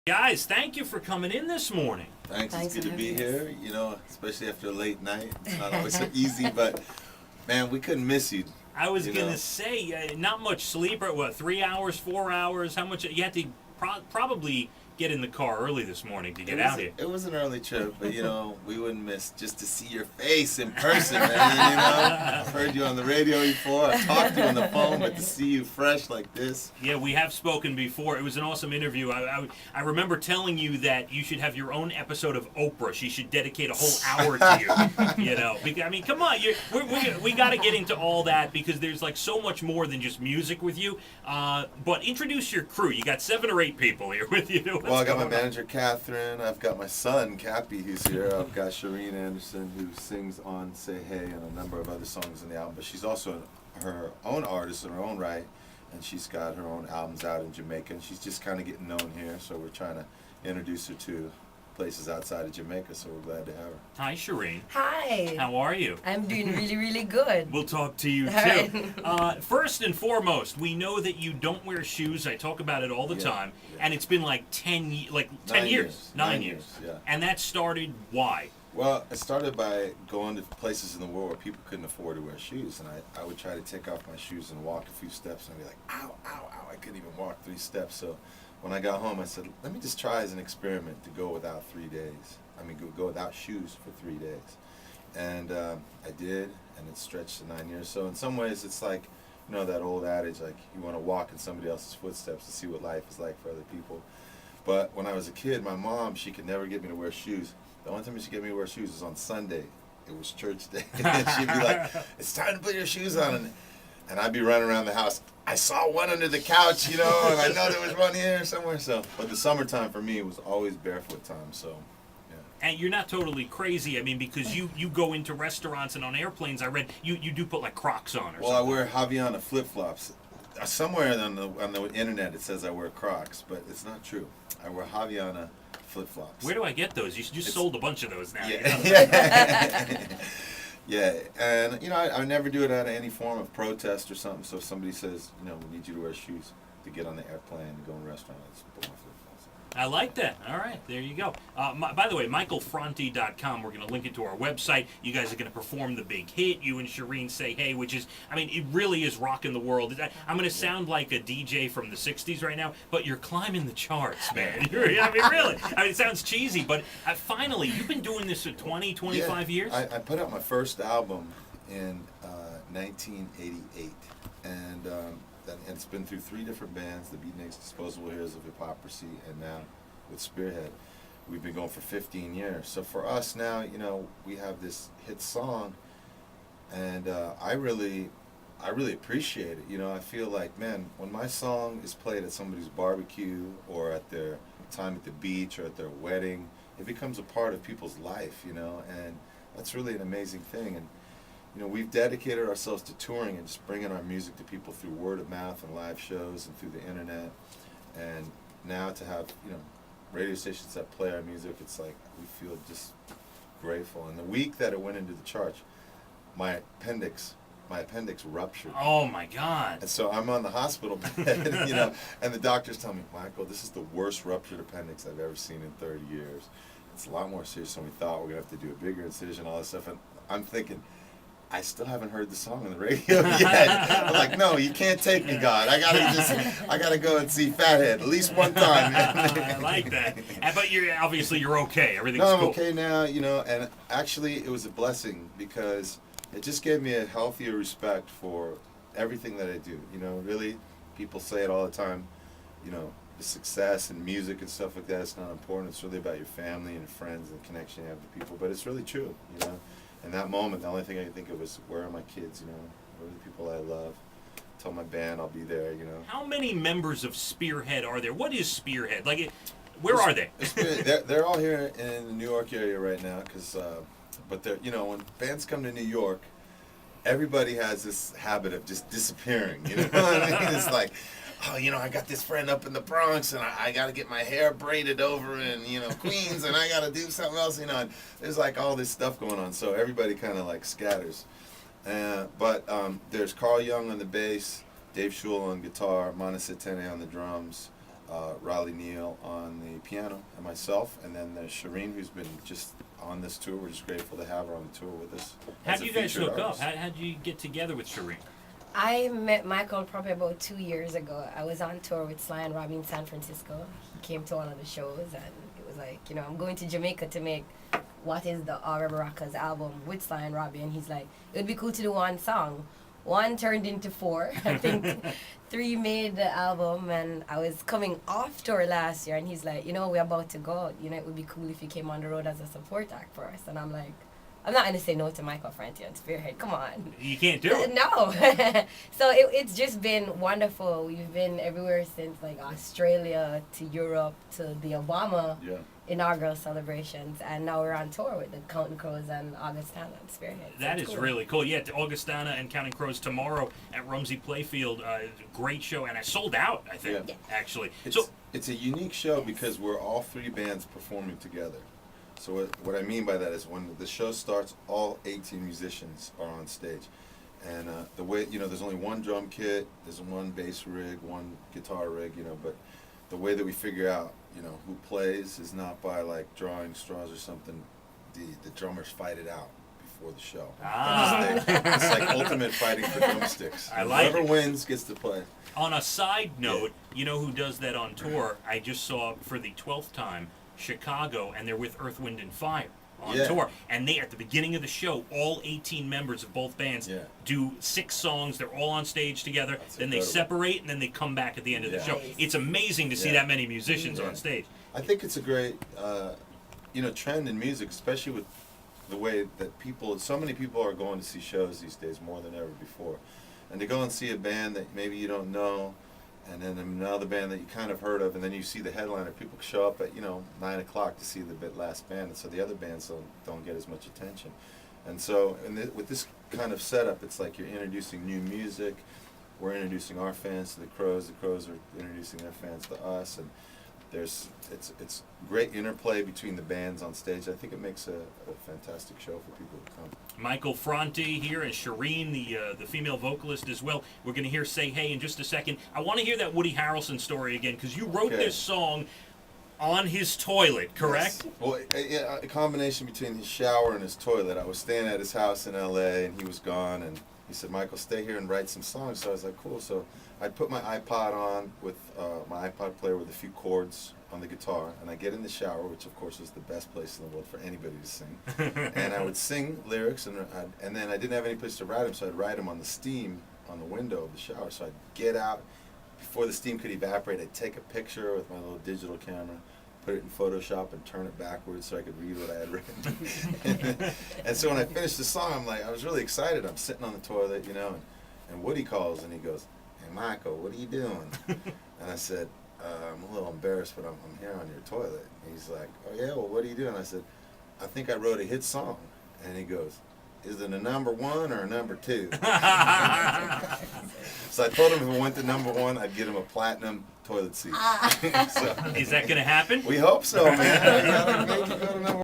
Guys, thank you for coming in this morning. Thanks. Thanks It's good for to be having us. here. Especially after a late night. It's not always so easy, but man, we couldn't miss you. I was You going know. to say, not much sleep, or what, 3 hours, 4 hours? How much? You had to probably get in the car early this morning to get out here. It was an early trip, but we wouldn't miss just to see your face in person, man. I've heard you on the radio before. I've talked to you on the phone, but to see you fresh like this. Yeah, we have spoken before. It was an awesome interview. I remember telling you that you should have your own episode of Oprah. She should dedicate a whole hour to you. I mean, come on. We got to get into all that because there's like so much more than just music with you. But introduce your crew. You got 7 or 8 people here with you. Well, I got my manager, Catherine. I've got my son, Cappy, who's here. I've got Shireen Anderson, who sings on Say Hey and a number of other songs in the album. But she's also her own artist in her own right, and she's got her own albums out in Jamaica. And she's just kind of getting known here, so we're trying to introduce her to places outside of Jamaica, so we're glad to have her. Hi, Shireen. Hi. How are you? I'm doing really, really good. We'll talk to you All too. First and foremost, we know that you don't wear shoes. I talk about it all the Yeah, time, yeah. and it's been like 10 9 years. 9 9 years. yeah. And that started why? Well, it started by going to places in the world where people couldn't afford to wear shoes, and I would try to take off my shoes and walk a few steps, and I'd be like, ow, ow, ow, I couldn't even walk 3 steps. So when I got home, I said, let me just try as an experiment to go without 3 days. Go without shoes for 3 days. And I did, and it stretched to 9 years. So in some ways, it's like, that old adage, like you want to walk in somebody else's footsteps to see what life is like for other people. But when I was a kid, my mom, she could never get me to wear shoes. The only time she could get me to wear shoes was on Sunday. It was church day. And she'd be like, it's time to put your shoes on. And I'd be running around the house. I saw one under the couch, and I know there was one here somewhere. But the summertime for me was always barefoot time, so. And you're not totally crazy. I mean, because you go into restaurants and on airplanes, I read you do put like Crocs on or Well, I something. wear Havaiana flip-flops. Somewhere on the internet it says I wear Crocs, but it's not true. I wear Havaiana flip-flops. Where do I get those? You just sold a bunch of those now. Yeah. Yeah, and I never do it out of any form of protest or something. So if somebody says, we need you to wear shoes to get on the airplane and go in a restaurant, I just put my flip-flops on. I like that. All right, there you go. By the way, michaelfranti.com. We're going to link it to our website. You guys are going to perform the big hit. You and Shireen Say Hey, which is, it really is rocking the world. I'm going to sound like a DJ from the 60s right now, but you're climbing the charts, man. Really. It sounds cheesy, but finally, you've been doing this for 20, 25 years? I put out my first album in 1988, and it's been through 3 different bands, the Beatniks, Disposable Heroes of Hypocrisy, and now with Spearhead. We've been going for 15 years. So for us now, we have this hit song, and I really appreciate it. I feel like, man, when my song is played at somebody's barbecue or at their time at the beach or at their wedding, it becomes a part of people's life, and that's really an amazing thing. And we've dedicated ourselves to touring and just bringing our music to people through word of mouth and live shows and through the internet. And now to have, radio stations that play our music, it's like we feel just grateful. And the week that it went into the charts, my appendix ruptured. Oh, my God. And so I'm on the hospital bed, and the doctors tell me, Michael, this is the worst ruptured appendix I've ever seen in 30 years. It's a lot more serious than we thought. We're going to have to do a bigger incision, all this stuff. And I'm thinking, I still haven't heard the song on the radio yet. I'm like, no, you can't take me, God. I gotta go and see Fathead at least one time. I like that. But you're okay. Everything's No, I'm cool. okay now, and actually it was a blessing because it just gave me a healthier respect for everything that I do. Really, people say it all the time, the success and music and stuff like that, it's not important. It's really about your family and your friends and the connection you have to people. But it's really true, In that moment, the only thing I could think of was, where are my kids, where are the people I love? Tell my band I'll be there, How many members of Spearhead are there? What is Spearhead? Where are they? They're all here in the New York area right now, but they're, when bands come to New York, everybody has this habit of just disappearing, you know what I mean? It's like, oh, I got this friend up in the Bronx, and I got to get my hair braided over in, Queens, and I got to do something else, and there's like all this stuff going on, so everybody kind of like scatters. But there's Carl Young on the bass, Dave Schul on guitar, Mana Setene on the drums, Riley Neal on the piano, and myself, and then there's Shireen, who's been just on this tour. We're just grateful to have her on the tour with us. How'd as a you guys featured hook up? artist. How'd you get together with Shireen? I met Michael probably about 2 years ago. I was on tour with Sly and Robbie in San Francisco. He came to one of the shows, and it was like, you know, I'm going to Jamaica to make what is the All Rebel Rockers album with Sly and Robbie, and he's like, it would be cool to do one song. One turned into 4. I think 3 made the album, and I was coming off tour last year, and he's like, you know, we're about to go. You know, it would be cool if you came on the road as a support act for us. And I'm like, I'm not going to say no to Michael Franti on Spearhead. Come on. You can't do it. No. So it's just been wonderful. We've been everywhere since like Australia to Europe to the Obama Yeah. inaugural celebrations, and now we're on tour with the Counting Crows and Augustana and Spearhead. So That it's is cool. really cool. Yeah, Augustana and Counting Crows tomorrow at Rumsey Playfield. Great show, and I sold out, I think, Yeah. actually. It's, So, it's a unique show because we're all 3 bands performing together. So what I mean by that is when the show starts, all 18 musicians are on stage. And the way, you know, there's only one drum kit, there's one bass rig, one guitar rig, you know, but the way that we figure out, you know, who plays is not by like drawing straws or something. The drummers fight it out before the show. It's like ultimate fighting for drumsticks. I like Whoever it. wins gets to play. on a side note, you know who does that on tour? I just saw for the 12th time Chicago, and they're with Earth, Wind, and Fire on Yeah. tour. And they, at the beginning of the show, all 18 members of both bands Yeah. do 6 songs. They're all on stage together. That's then they incredible. separate, and then they come back at the end of the Yeah. show. Nice. It's amazing to see Yeah. that many musicians Yeah. on stage. I think it's a great, you know, trend in music, especially with the way that so many people are going to see shows these days more than ever before. And to go and see a band that maybe you don't know, and then another band that you kind of heard of, and then you see the headliner, people show up at, you know, 9 o'clock to see the last band, and so the other bands don't get as much attention. And so with this kind of setup, it's like you're introducing new music, we're introducing our fans to the Crows are introducing their fans to us, and it's great interplay between the bands on stage. I think it makes a fantastic show for people to come. Michael Franti here, and Shireen, the female vocalist as well. We're going to hear Say Hey in just a second. I want to hear that Woody Harrelson story again, because you wrote Okay. this song on his toilet, correct? Yes. Well, a combination between his shower and his toilet. I was staying at his house in L.A. and he was gone, and he said, "Michael, stay here and write some songs." So I was like, "Cool." So I put my iPod on with my iPod player with a few chords on the guitar, and I get in the shower, which of course is the best place in the world for anybody to sing. And I would sing lyrics, and then I didn't have any place to write them, so I'd write them on the steam on the window of the shower. So I'd get out before the steam could evaporate. I'd take a picture with my little digital camera, put it in Photoshop, and turn it backwards so I could read what I had written. And so when I finished the song, I was really excited. I'm sitting on the toilet, you know, and Woody calls and he goes, "Hey, Michael, what are you doing?" And I said, "I'm a little embarrassed, but I'm here on your toilet." And he's like, "Oh yeah, well, what are you doing?" I said, "I think I wrote a hit song." And he goes, "Is it a number 1 or a number 2? So I told him if it went to number 1, I'd get him a platinum toilet seat. So Is that going to happen? we hope so, man. We gotta make it go to number